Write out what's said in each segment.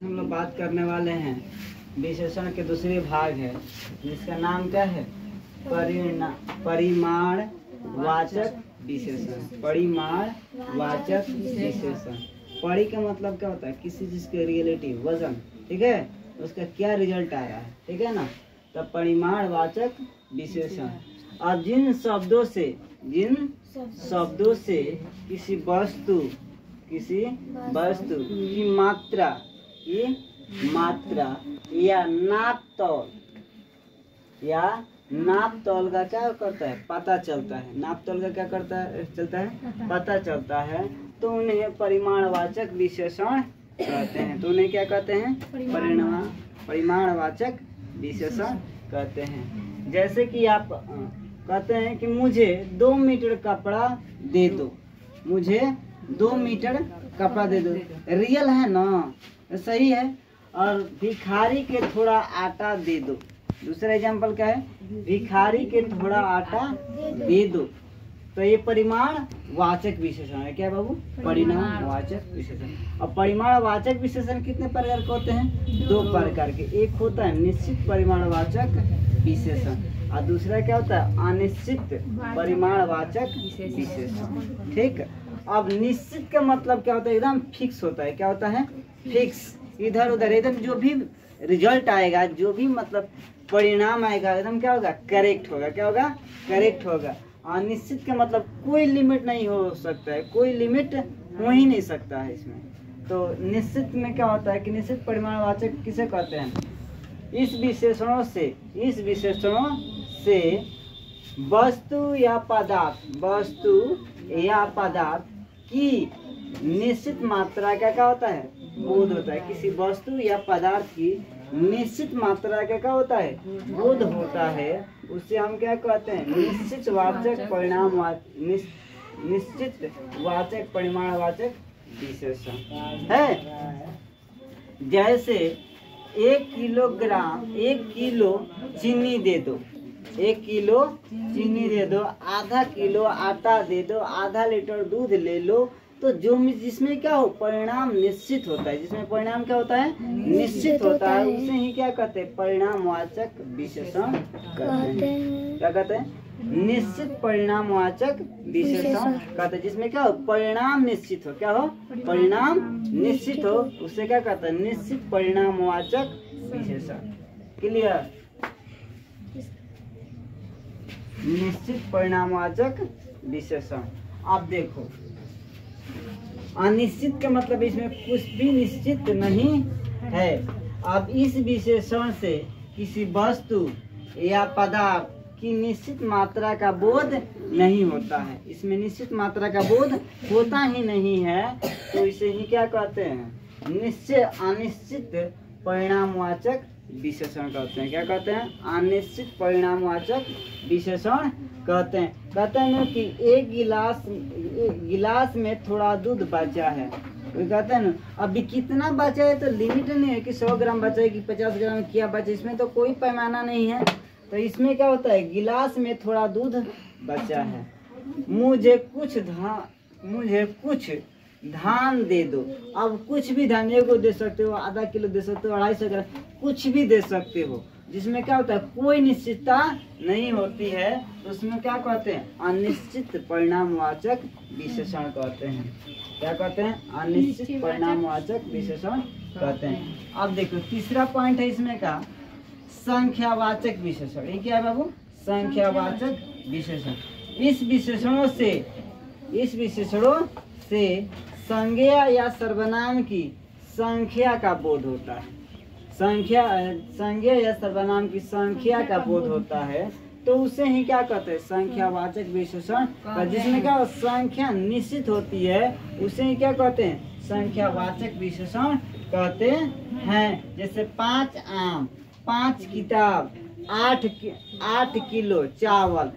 हम लोग बात करने वाले हैं विशेषण के दूसरे भाग है जिसका नाम क्या है परिमाणवाचक विशेषण। परिमाणवाचक विशेषण। परि का मतलब क्या होता है? किसी चीज के रियलिटी वजन, ठीक है, उसका क्या रिजल्ट आ रहा है, ठीक है ना। तो परिमाणवाचक विशेषण। अब जिन शब्दों से किसी वस्तु की मात्रा या नाप तौल का क्या करता है? पता चलता है। नाप तौल का क्या चलता है? पता चलता है। तो उन्हें परिमाणवाचक विशेषण कहते हैं। तो उन्हें क्या कहते हैं? परिमाणवाचक विशेषण कहते हैं। जैसे कि आप कहते हैं कि मुझे 2 मीटर कपड़ा दे दो। मुझे 2 मीटर कपड़ा दे दो। रियल है ना, सही है। और भिखारी के थोड़ा आटा दे दो। दूसरा एग्जाम्पल क्या है? भिखारी के थोड़ा आटा दे दो। तो ये परिमाणवाचक विशेषण है। क्या बाबू? परिमाणवाचक विशेषण। और परिमाणवाचक विशेषण कितने प्रकार के होते हैं? 2 प्रकार के। एक होता है निश्चित परिमाणवाचक विशेषण और दूसरा क्या होता है? अनिश्चित परिमाणवाचक विशेषण। ठीक। अब निश्चित का मतलब क्या होता है? एकदम फिक्स होता है। क्या होता है? फिक्स। इधर उधर एकदम जो भी रिजल्ट आएगा, जो भी मतलब परिणाम आएगा, एकदम क्या होगा? करेक्ट होगा। क्या होगा? करेक्ट होगा। अनिश्चित का मतलब कोई लिमिट नहीं हो सकता है, कोई लिमिट हो ही नहीं सकता है इसमें। तो निश्चित में क्या होता है कि निश्चित परिमाणवाचक किसे कहते हैं? इस विशेषणों से वस्तु या पदार्थ की निश्चित मात्रा का क्या होता है? बोध होता है। किसी वस्तु या पदार्थ की निश्चित मात्रा का क्या होता है? बोध होता है। उससे हम क्या कहते हैं? निश्चित वाचक परिमाणवाचक विशेषण है। जैसे 1 किलो चीनी दे दो। 1 किलो चीनी दे दो, आधा किलो आटा दे दो, आधा लीटर दूध ले लो। तो जिसमें क्या हो? परिणाम निश्चित होता है। जिसमें परिणाम क्या होता है? निश्चित होता है। उसे ही क्या कहते हैं? परिणामवाचक विशेषण कहते हैं। क्या कहते हैं? निश्चित परिणामवाचक विशेषण कहते हैं। जिसमें क्या हो? परिणाम निश्चित हो। क्या हो? परिणाम निश्चित हो। उसे क्या कहते हैं? निश्चित परिणामवाचक विशेषण। क्लियर? निश्चित परिणामवाचक विशेषण। अब देखो, अनिश्चित का मतलब इसमें कुछ भी निश्चित नहीं है। अब इस विशेषण से किसी वस्तु या पदार्थ की निश्चित मात्रा का बोध नहीं होता है। इसमें निश्चित मात्रा का बोध होता ही नहीं है। तो इसे ही क्या कहते हैं? अनिश्चित परिणामवाचक विशेषण कहते हैं। क्या कहते हैं? अनिश्चित परिणामवाचक विशेषण कहते हैं। कहते हैं कि एक गिलास में थोड़ा दूध बचा है। तो कहते हैं ना, अभी कितना बचा है तो लिमिट नहीं है कि 100 ग्राम बचा है कि 50 ग्राम क्या बचा। इसमें तो कोई पैमाना नहीं है। तो इसमें क्या होता है? गिलास में थोड़ा दूध बचा है। मुझे कुछ धान दे दो। अब कुछ भी धान, 1 दे सकते हो, आधा किलो दे सकते हो, 250 ग्राम, कुछ भी दे सकते हो। जिसमें क्या होता है? कोई निश्चितता नहीं होती है। तो उसमें क्या कहते हैं? अनिश्चित परिणामवाचक विशेषण कहते हैं। क्या कहते हैं? अनिश्चित परिणामवाचक विशेषण कहते हैं। अब देखो तीसरा पॉइंट है इसमें का संख्यावाचक विशेषण। ये क्या है बाबू? संख्यावाचक विशेषण। इस विशेषणों से संज्ञा या सर्वनाम की संख्या का बोध होता है। संज्ञा या सर्वनाम की संख्या का बोध होता है। तो उसे ही क्या कहते हैं? संख्यावाचक विशेषण। जिसमें क्या संख्या निश्चित होती है, उसे ही क्या कहते हैं? संख्यावाचक विशेषण कहते हैं। जैसे 5 आम, 5 किताब, 8 किलो चावल,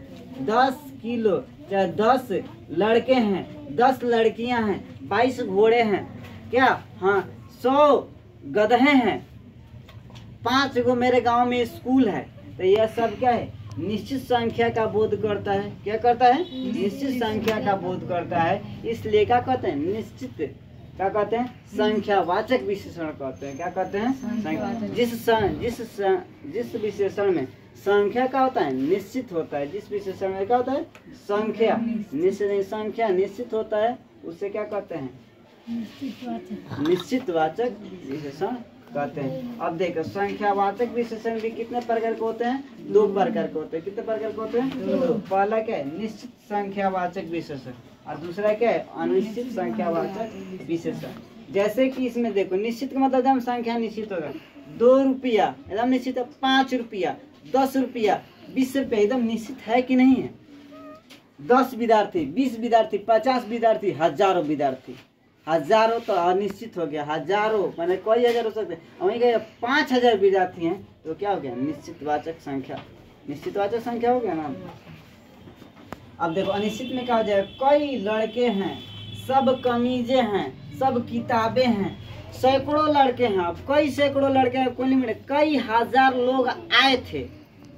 10 किलो, 10 लड़के हैं, 10 लड़कियां हैं, 22 घोड़े हैं, क्या? हाँ, 100 गधे हैं, 5 गो मेरे गांव में स्कूल है। तो यह सब क्या है? निश्चित संख्या का बोध करता है। क्या करता है? निश्चित संख्या का बोध करता है। इसलिए क्या कहते हैं? निश्चित क्या कहते हैं? संख्यावाचक विशेषण कहते हैं। क्या कहते हैं? जिस विशेषण में संख्या का होता है निश्चित होता है, जिस विशेषण में क्या होता है संख्या निश्चित होता है, उससे क्या कहते हैं? निश्चितवाचक विशेषण कहते हैं। अब देखो संख्यावाचक विशेषण भी कितने प्रकार के होते हैं? 2 प्रकार के होते हैं। कितने प्रकार के होते हैं? 2। पहला क्या है? निश्चित संख्यावाचक विशेषण और दूसरा क्या है? अनिश्चित संख्यावाचक विशेषण। जैसे कि इसमें देखो निश्चित का मतलब एकदम संख्या निश्चित होगा, 2 रुपया एकदम निश्चित है, 5 रुपया, 10 रुपया, 20 रुपया एकदम निश्चित है कि नहीं है? 10 विद्यार्थी, 20 विद्यार्थी, 50 विद्यार्थी, हजारों विद्यार्थी, हजारों तो अनिश्चित हो गया, हजारों मैंने कई हजार हो सकते हैं। वहीं कहे 5000 विद्यार्थी हैं तो क्या हो गया? निश्चितवाचक संख्या, निश्चितवाचक संख्या हो गया ना। अब देखो अनिश्चित में क्या हो जाएगा? कई लड़के हैं, सब कमीजें हैं, सब किताबें हैं, सैकड़ों लड़के हैं। अब कई सैकड़ों लड़के हैं, कोई लिमिट, कई हजार लोग आए थे,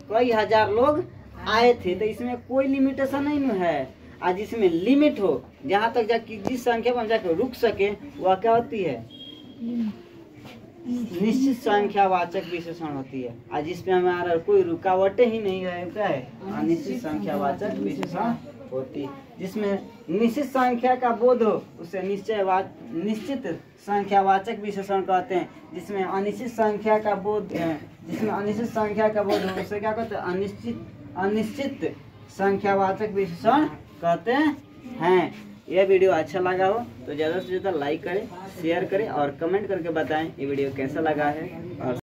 कई हजार लोग आए थे, तो इसमें कोई लिमिटेशन नहीं है। आज इसमें लिमिट हो, जहाँ तक जाके जिस संख्या पर हम जाके रुक सके वह क्या होती है? निश्चित संख्यावाचक विशेषण होती है। आज इसमें हमारा कोई रुकावटें ही नहीं रहता है, अनिश्चित संख्यावाचक विशेषण होती है। जिसमें निश्चित संख्या का बोध हो उसे निश्चित संख्यावाचक विशेषण कहते हैं। जिसमें अनिश्चित संख्या का बोध हो उसे क्या कहते हैं? अनिश्चित संख्यावाचक विशेषण कहते हैं। यह वीडियो अच्छा लगा हो तो ज़्यादा से ज़्यादा लाइक करें, शेयर करें और कमेंट करके बताएं ये वीडियो कैसा लगा है। और